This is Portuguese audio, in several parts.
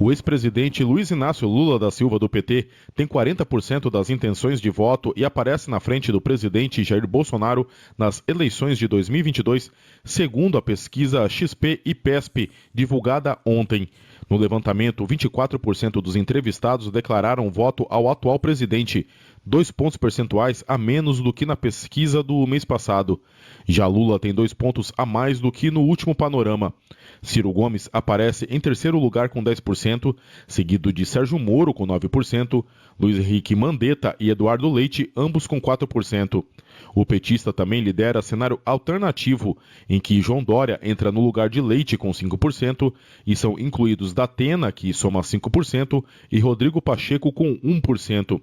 O ex-presidente Luiz Inácio Lula da Silva, do PT, tem 40% das intenções de voto e aparece na frente do presidente Jair Bolsonaro nas eleições de 2022, segundo a pesquisa XP e PESP, divulgada ontem. No levantamento, 24% dos entrevistados declararam voto ao atual presidente, 2 pontos percentuais a menos do que na pesquisa do mês passado. Já Lula tem 2 pontos a mais do que no último panorama. Ciro Gomes aparece em terceiro lugar com 10%, seguido de Sérgio Moro com 9%, Luiz Henrique Mandetta e Eduardo Leite, ambos com 4%. O petista também lidera cenário alternativo, em que João Dória entra no lugar de Leite com 5%, e são incluídos Datena, que soma 5%, e Rodrigo Pacheco com 1%.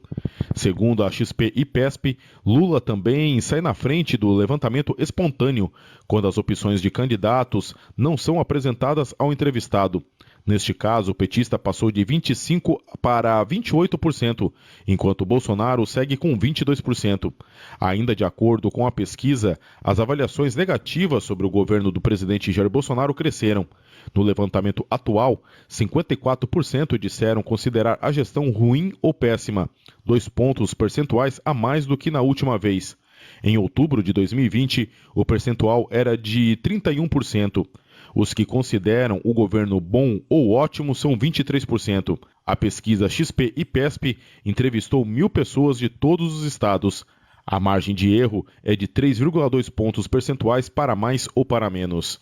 Segundo a XP e PESP, Lula também sai na frente do levantamento espontâneo, quando as opções de candidatos não são apresentadas ao entrevistado. Neste caso, o petista passou de 25% para 28%, enquanto Bolsonaro segue com 22%. Ainda de acordo com a pesquisa, as avaliações negativas sobre o governo do presidente Jair Bolsonaro cresceram. No levantamento atual, 54% disseram considerar a gestão ruim ou péssima, 2 pontos percentuais a mais do que na última vez. Em outubro de 2020, o percentual era de 31%. Os que consideram o governo bom ou ótimo são 23%. A pesquisa XP e PESP entrevistou 1.000 pessoas de todos os estados. A margem de erro é de 3,2 pontos percentuais para mais ou para menos.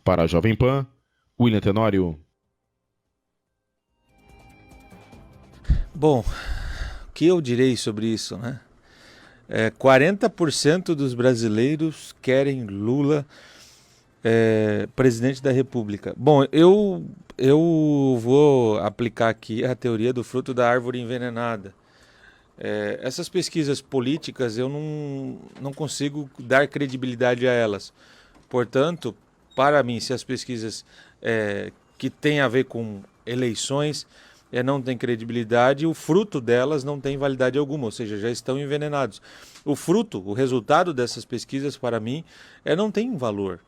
Para a Jovem Pan, William Tenório. Bom, o que eu direi sobre isso, né? 40% dos brasileiros querem Lula presidente da República. Bom, eu vou aplicar aqui a teoria do fruto da árvore envenenada. Essas pesquisas políticas eu não consigo dar credibilidade a elas. Portanto, para mim, se as pesquisas que têm a ver com eleições não têm credibilidade, o fruto delas não tem validade alguma, ou seja, já estão envenenados. O fruto, o resultado dessas pesquisas, para mim, não tem valor.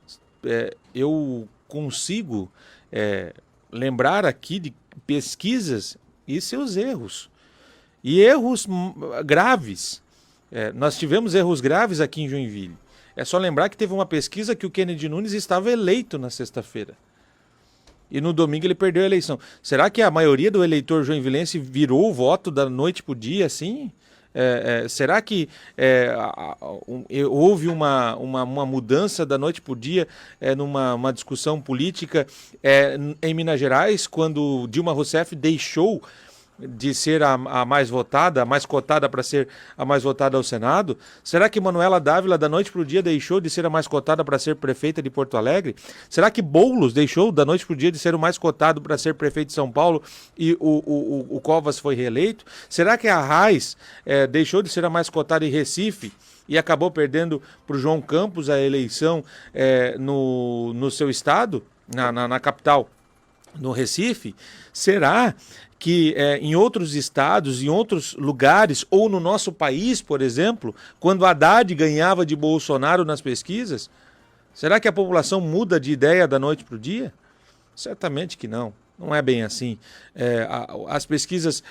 Eu consigo lembrar aqui de pesquisas e seus erros. E erros graves. Nós tivemos erros graves aqui em Joinville. É só lembrar que teve uma pesquisa que o Kennedy Nunes estava eleito na sexta-feira. E no domingo ele perdeu a eleição. Será que a maioria do eleitor joinvilense virou o voto da noite para o dia assim? Será que houve uma mudança da noite para o dia numa discussão política em Minas Gerais, quando Dilma Rousseff deixou de ser a mais votada, a mais cotada para ser a mais votada ao Senado? Será que Manuela Dávila, da noite para o dia, deixou de ser a mais cotada para ser prefeita de Porto Alegre? Será que Boulos deixou, da noite para o dia, de ser o mais cotado para ser prefeito de São Paulo e o Covas foi reeleito? Será que a Arraes deixou de ser a mais cotada em Recife e acabou perdendo para o João Campos a eleição no seu estado, na capital, no Recife? Será que em outros estados, em outros lugares, ou no nosso país, por exemplo, quando Haddad ganhava de Bolsonaro nas pesquisas, será que a população muda de ideia da noite para o dia? Certamente que não. Não é bem assim. As pesquisas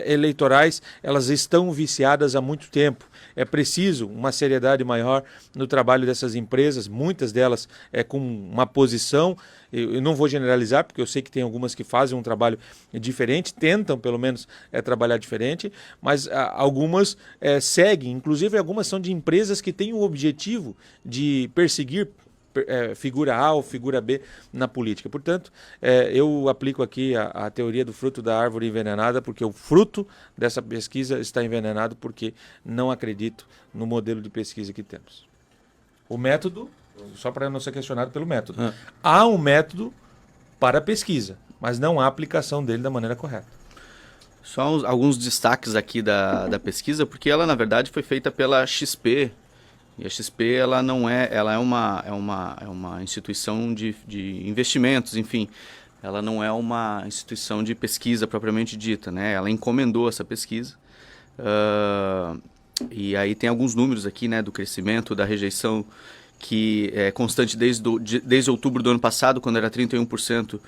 eleitorais, elas estão viciadas há muito tempo. É preciso uma seriedade maior no trabalho dessas empresas, muitas delas com uma posição. Eu não vou generalizar, porque eu sei que tem algumas que fazem um trabalho diferente, tentam pelo menos trabalhar diferente, mas algumas seguem, inclusive algumas são de empresas que têm o objetivo de perseguir figura A ou figura B na política. Portanto, eu aplico aqui a teoria do fruto da árvore envenenada, porque o fruto dessa pesquisa está envenenado, porque não acredito no modelo de pesquisa que temos. O método, só para não ser questionado pelo método, há um método para a pesquisa, mas não há aplicação dele da maneira correta. Só alguns destaques aqui da pesquisa, porque ela, na verdade, foi feita pela XP. E a XP ela é uma instituição de investimentos, enfim, ela não é uma instituição de pesquisa propriamente dita, né? Ela encomendou essa pesquisa e aí tem alguns números aqui, né, do crescimento, da rejeição que é constante desde outubro do ano passado, quando era 31%,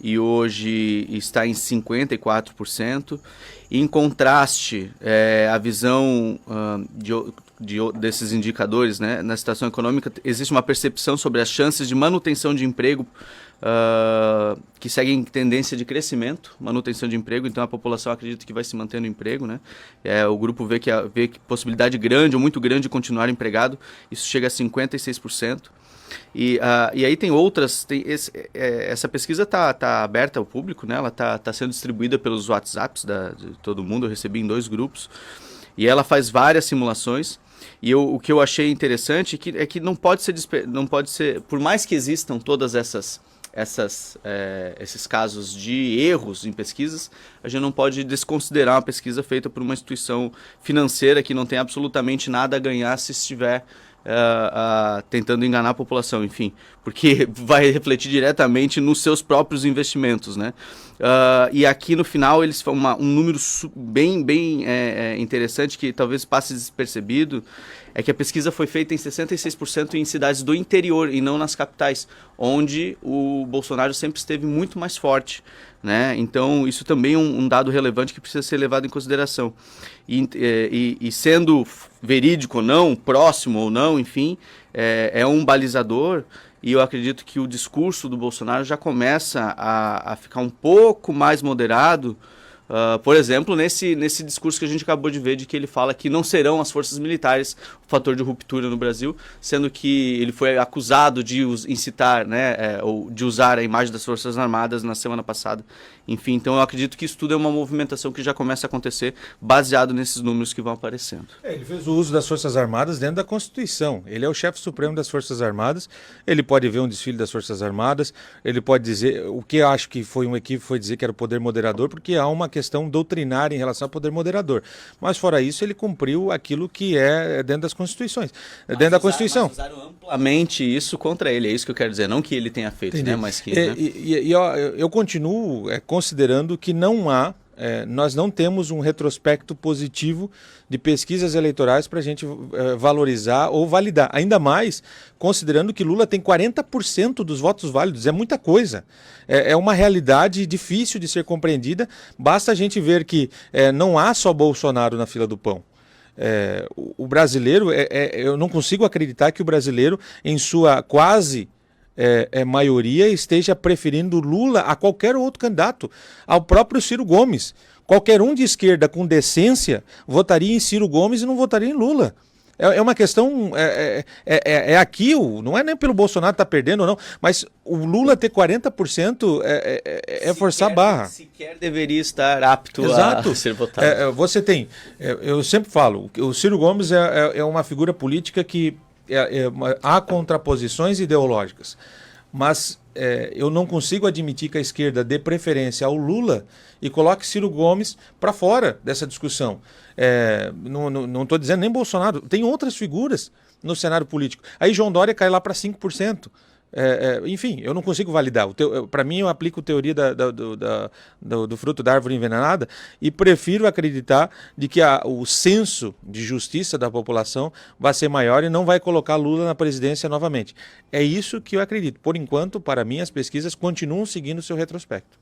e hoje está em 54%. Em contraste, a visão desses indicadores, né, na situação econômica, existe uma percepção sobre as chances de manutenção de emprego que seguem tendência de crescimento, manutenção de emprego, então a população acredita que vai se manter no emprego, né? O grupo vê que possibilidade grande ou muito grande de continuar empregado, isso chega a 56%. E aí tem outras, essa pesquisa está aberta ao público, né? Ela está sendo distribuída pelos WhatsApps de todo mundo, eu recebi em 2 grupos, e ela faz várias simulações. E o que eu achei interessante é que não pode ser, por mais que existam todas esses casos de erros em pesquisas, a gente não pode desconsiderar uma pesquisa feita por uma instituição financeira que não tem absolutamente nada a ganhar se estiver tentando enganar a população, enfim, porque vai refletir diretamente nos seus próprios investimentos, né? E aqui no final eles falam um número bem interessante que talvez passe despercebido, é que a pesquisa foi feita em 66% em cidades do interior e não nas capitais, onde o Bolsonaro sempre esteve muito mais forte, né? Então isso também é um dado relevante que precisa ser levado em consideração. E sendo verídico ou não, próximo ou não, enfim, é um balizador. E eu acredito que o discurso do Bolsonaro já começa a ficar um pouco mais moderado, por exemplo, nesse discurso que a gente acabou de ver, de que ele fala que não serão as forças militares o fator de ruptura no Brasil, sendo que ele foi acusado de incitar, né, ou de usar a imagem das Forças Armadas na semana passada. Enfim, então eu acredito que isso tudo é uma movimentação que já começa a acontecer baseado nesses números que vão aparecendo. Ele fez o uso das Forças Armadas dentro da Constituição. Ele é o chefe supremo das Forças Armadas, ele pode ver um desfile das Forças Armadas, ele pode dizer, o que eu acho que foi um equívoco foi dizer que era o poder moderador, porque há uma questão doutrinária em relação ao poder moderador. Mas fora isso, ele cumpriu aquilo que é dentro das Constituições, dentro da Constituição. Mas usaram amplamente isso contra ele, é isso que eu quero dizer, não que ele tenha feito, entendi, né, mas que... Né? Eu continuo considerando que nós não temos um retrospecto positivo de pesquisas eleitorais para a gente valorizar ou validar. Ainda mais considerando que Lula tem 40% dos votos válidos. É muita coisa. É uma realidade difícil de ser compreendida. Basta a gente ver que não há só Bolsonaro na fila do pão. O brasileiro, eu não consigo acreditar que o brasileiro, em sua quase... maioria esteja preferindo Lula a qualquer outro candidato, ao próprio Ciro Gomes. Qualquer um de esquerda com decência votaria em Ciro Gomes e não votaria em Lula. É uma questão, aqui, não é nem pelo Bolsonaro estar perdendo ou não, mas o Lula ter 40% forçar a barra. Sequer deveria estar apto Exato. A ser votado. Você tem, eu sempre falo, o Ciro Gomes é uma figura política que há contraposições ideológicas, mas eu não consigo admitir que a esquerda dê preferência ao Lula e coloque Ciro Gomes para fora dessa discussão. Não estou dizendo nem Bolsonaro, tem outras figuras no cenário político. Aí João Dória cai lá para 5%. Enfim, eu não consigo validar. Para mim, eu aplico a teoria do fruto da árvore envenenada e prefiro acreditar de que o senso de justiça da população vai ser maior e não vai colocar Lula na presidência novamente. É isso que eu acredito. Por enquanto, para mim, as pesquisas continuam seguindo o seu retrospecto.